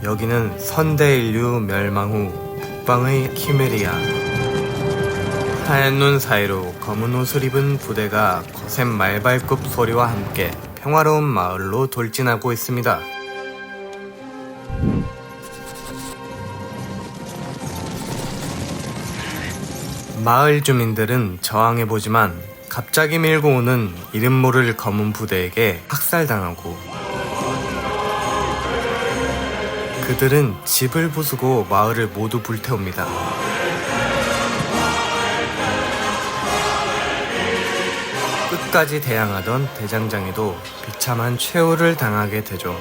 여기는 선대인류 멸망 후 북방의 키메리아. 하얀 눈 사이로 검은 옷을 입은 부대가 거센 말발굽 소리와 함께 평화로운 마을로 돌진하고 있습니다. 마을 주민들은 저항해보지만 갑자기 밀고 오는 이름 모를 검은 부대에게 학살당하고, 그들은 집을 부수고 마을을 모두 불태웁니다. 끝까지 대항하던 대장장이도 비참한 최후를 당하게 되죠.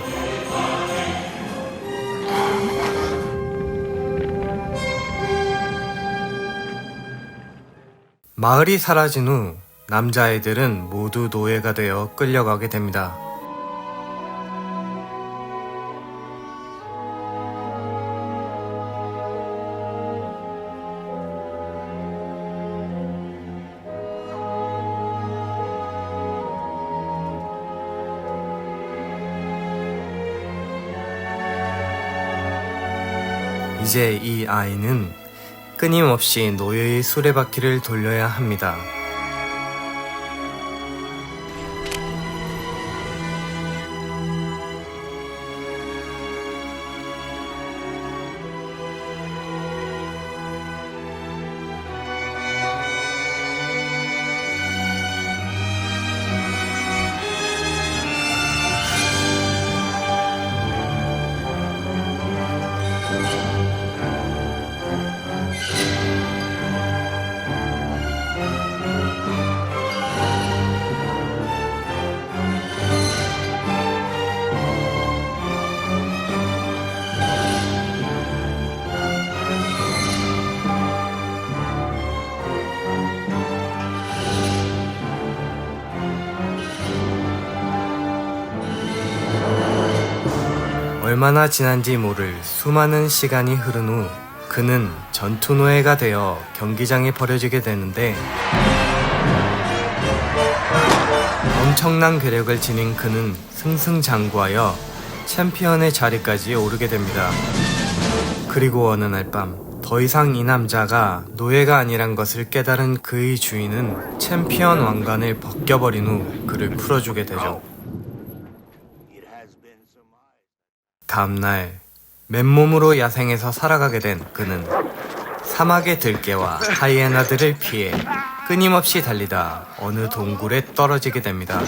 마을이 사라진 후 남자아이들은 모두 노예가 되어 끌려가게 됩니다. 이제 이 아이는 끊임없이 노예의 수레바퀴를 돌려야 합니다. 얼마나 지난지 모를 수많은 시간이 흐른 후 그는 전투노예가 되어 경기장에 버려지게 되는데, 엄청난 괴력을 지닌 그는 승승장구하여 챔피언의 자리까지 오르게 됩니다. 그리고 어느 날 밤, 더 이상 이 남자가 노예가 아니란 것을 깨달은 그의 주인은 챔피언 왕관을 벗겨버린 후 그를 풀어주게 되죠. 다음날 맨몸으로 야생에서 살아가게 된 그는 사막의 들개와 하이에나들을 피해 끊임없이 달리다 어느 동굴에 떨어지게 됩니다.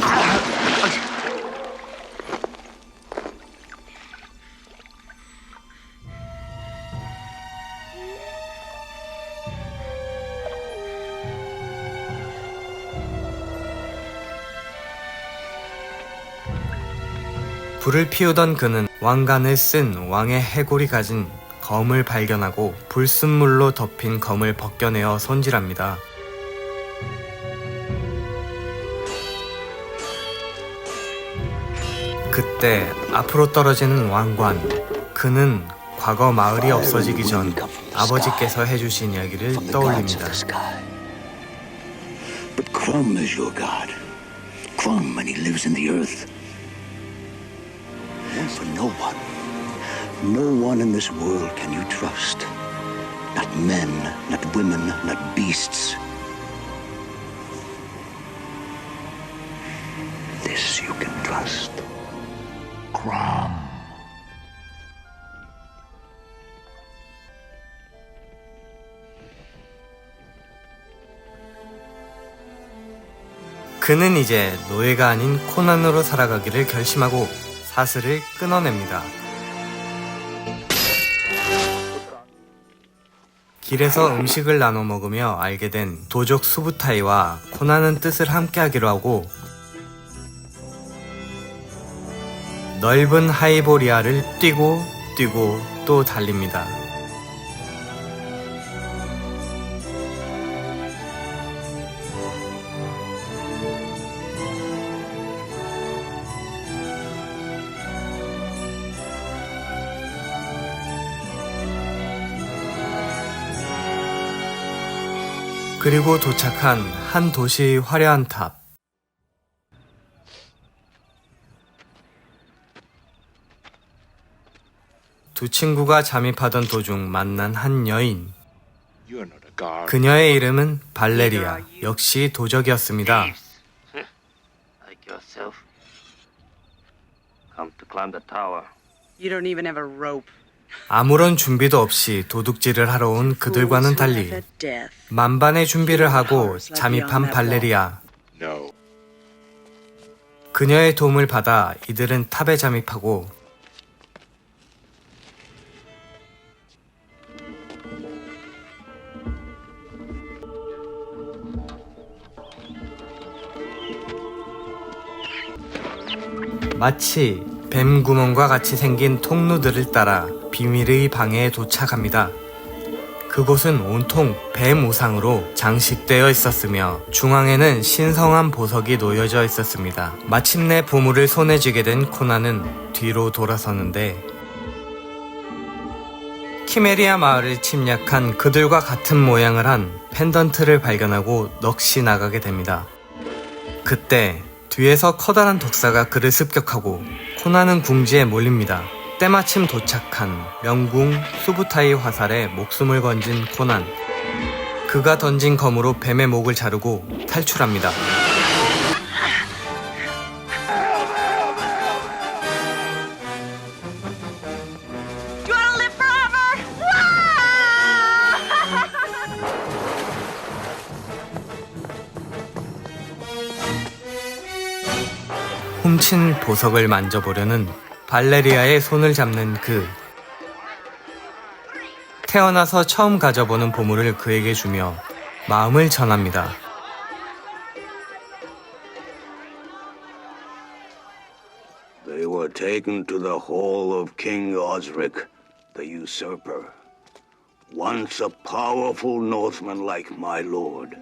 불을 피우던 그는 왕관을 쓴 왕의 해골이 가진 검을 발견하고 불순물로 덮인 검을 벗겨내어 손질합니다. 그때 앞으로 떨어지는 왕관. 그는 과거 마을이 없어지기 전 아버지께서 해주신 이야기를 떠올립니다. But Crum is your god. Crum, and he lives in the earth. For no one in this world can you trust. Not men, not women, not beasts. This you can trust. Crum. 그는 이제 노예가 아닌 코난으로 살아가기를 결심하고 사슬을 끊어냅니다. 길에서 음식을 나눠 먹으며 알게 된 도적 수부타이와 코난은 뜻을 함께하기로 하고 넓은 하이보리아를 뛰고 또 달립니다. 그리고 도착한 한 도시의 화려한 탑. 두 친구가 잠입하던 도중 만난 한 여인. You're not a guard. 그녀의 이름은 발레리아, 역시 도적이었습니다. Like yourself. Come to climb the tower. You don't even have a rope. 아무런 준비도 없이 도둑질을 하러 온 그들과는 달리 만반의 준비를 하고 잠입한 발레리아. No. 그녀의 도움을 받아 이들은 탑에 잠입하고 마치 뱀 구멍과 같이 생긴 통로들을 따라 비밀의 방에 도착합니다. 그곳은 온통 뱀 우상으로 장식되어 있었으며 중앙에는 신성한 보석이 놓여져 있었습니다. 마침내 보물을 손에 쥐게 된 코난은 뒤로 돌아서는데 키메리아 마을을 침략한 그들과 같은 모양을 한 펜던트를 발견하고 넋이 나가게 됩니다. 그때 뒤에서 커다란 독사가 그를 습격하고 코난은 궁지에 몰립니다. 때마침 도착한 명궁 수부타이 화살에 목숨을 건진 코난. 그가 던진 검으로 뱀의 목을 자르고 탈출합니다. You wanna live forever? 훔친 보석을 만져보려는 발레리아의 손을 잡는 그. 태어나서 처음 가져보는 보물을 그에게 주며 마음을 전합니다. They were taken to the hall of King Osric, the usurper. Once a powerful Northman like my lord,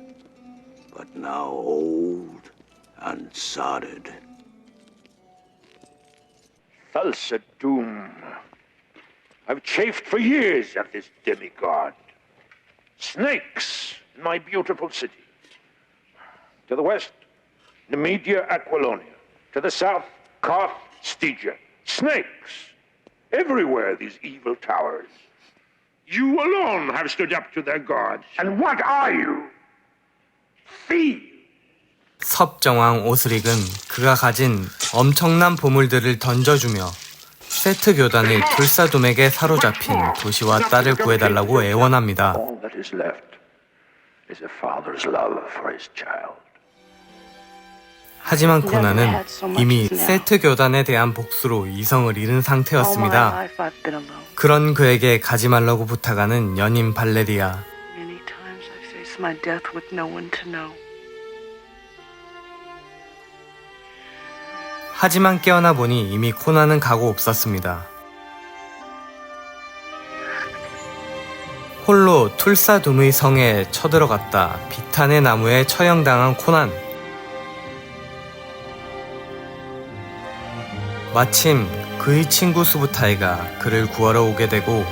but now old and sodded. Thulsa Doom. I've chafed for years at this demigod. Snakes in my beautiful city. To the west, Nemedia Aquilonia. To the south, Koth Stygia. Snakes. Everywhere these evil towers. You alone have stood up to their gods. And what are you? Thieves. 섭정왕 오스릭은 그가 가진 엄청난 보물들을 던져주며 세트 교단의 둘사둠에게 사로잡힌 도시와 딸을 구해달라고 애원합니다. All that is left is a father's love for his child. 하지만 고난은 이미 세트 교단에 대한 복수로 이성을 잃은 상태였습니다. 그런 그에게 가지 말라고 부탁하는 연인 발레리아. Many times I've faced my death with no one to know. 하지만 깨어나 보니 이미 코난은 가고 없었습니다. 홀로 툴사둠의 성에 쳐들어갔다 비탄의 나무에 처형당한 코난. 마침 그의 친구 수부타이가 그를 구하러 오게 되고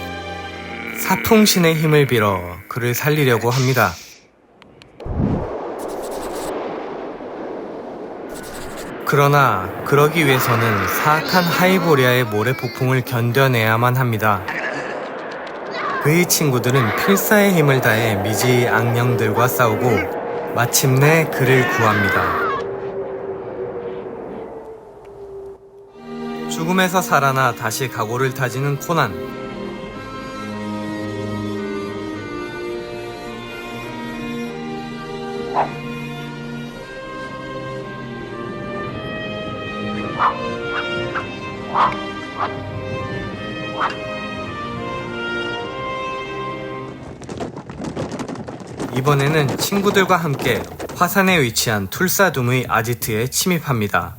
사풍신의 힘을 빌어 그를 살리려고 합니다. 그러나 그러기 위해서는 사악한 하이보리아의 모래 폭풍을 견뎌내야만 합니다. 그의 친구들은 필사의 힘을 다해 미지의 악령들과 싸우고 마침내 그를 구합니다. 죽음에서 살아나 다시 각오를 다지는 코난. 이번에는 친구들과 함께 화산에 위치한 툴사둠의 아지트에 침입합니다.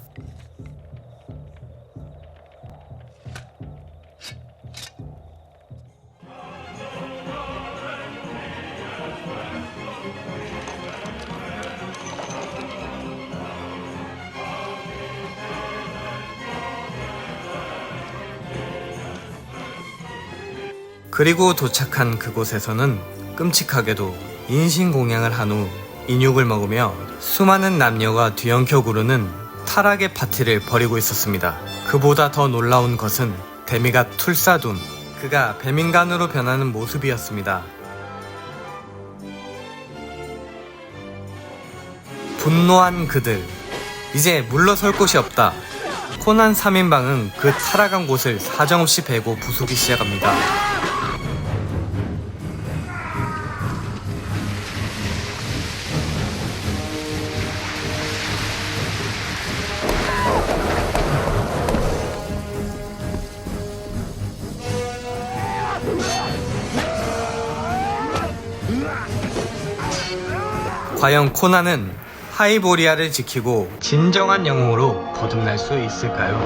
그리고 도착한 그곳에서는 끔찍하게도 인신공양을 한 후 인육을 먹으며 수많은 남녀가 뒤엉켜 구르는 타락의 파티를 벌이고 있었습니다. 그보다 더 놀라운 것은 데미가 툴사둠, 그가 뱀인간으로 변하는 모습이었습니다. 분노한 그들, 이제 물러설 곳이 없다. 코난 3인방은 그 살아간 곳을 사정없이 베고 부수기 시작합니다. 과연 코난은 하이보리아를 지키고 진정한 영웅으로 거듭날 수 있을까요?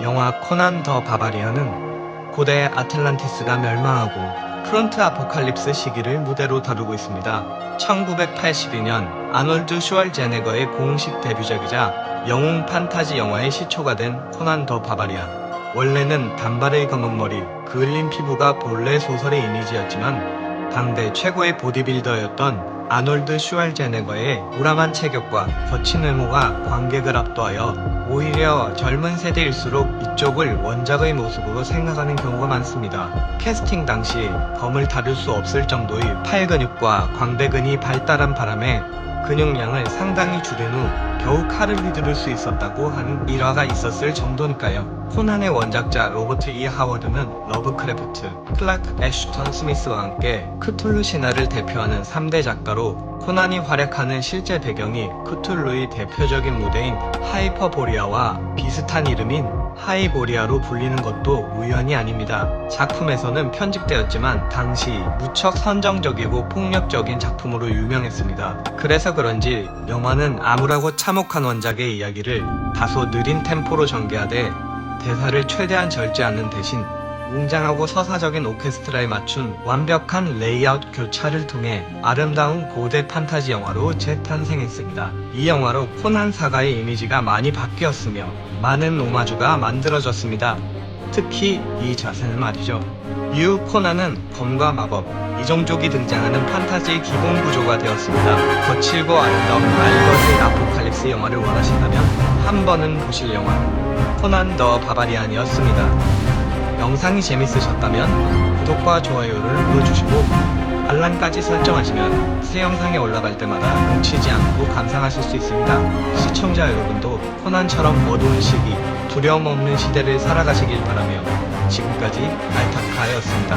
영화 코난 더 바바리안은 고대 아틀란티스가 멸망하고 프론트 아포칼립스 시기를 무대로 다루고 있습니다. 1982년 아놀드 슈왈제네거의 공식 데뷔작이자 영웅 판타지 영화의 시초가 된 코난 더 바바리안. 원래는 단발의 검은 머리, 그을린 피부가 본래 소설의 이미지였지만 당대 최고의 보디빌더였던 아놀드 슈왈제네거의 우람한 체격과 거친 외모가 관객을 압도하여 오히려 젊은 세대일수록 이쪽을 원작의 모습으로 생각하는 경우가 많습니다. 캐스팅 당시 검을 다룰 수 없을 정도의 팔 근육과 광배근이 발달한 바람에 근육량을 상당히 줄인 후 겨우 칼을 휘두를 수 있었다고 하는 일화가 있었을 정도니까요. 코난의 원작자 로버트 E. 하워드는 러브크래프트, 클라크 애슈턴 스미스와 함께 크툴루 신화를 대표하는 3대 작가로 코난이 활약하는 실제 배경이 크툴루의 대표적인 무대인 하이퍼보리아와 비슷한 이름인 하이보리아로 불리는 것도 우연이 아닙니다. 작품에서는 편집되었지만 당시 무척 선정적이고 폭력적인 작품으로 유명했습니다. 그래서 그런지 영화는 암울하고 참혹한 원작의 이야기를 다소 느린 템포로 전개하되 대사를 최대한 절제하는 대신 웅장하고 서사적인 오케스트라에 맞춘 완벽한 레이아웃 교차를 통해 아름다운 고대 판타지 영화로 재탄생했습니다. 이 영화로 코난 사가의 이미지가 많이 바뀌었으며 많은 오마주가 만들어졌습니다. 특히 이 자세는 말이죠. 이후 코난은 검과 마법, 이종족이 등장하는 판타지의 기본 구조가 되었습니다. 거칠고 아름다운 말거리 아포칼립스 영화를 원하신다면 한 번은 보실 영화 코난 더 바바리안이었습니다. 영상이 재밌으셨다면 구독과 좋아요를 눌러주시고 알람까지 설정하시면 새 영상이 올라갈 때마다 놓치지 않고 감상하실 수 있습니다. 시청자 여러분도 코난처럼 어두운 시기, 두려움 없는 시대를 살아가시길 바라며 지금까지 알타카였습니다.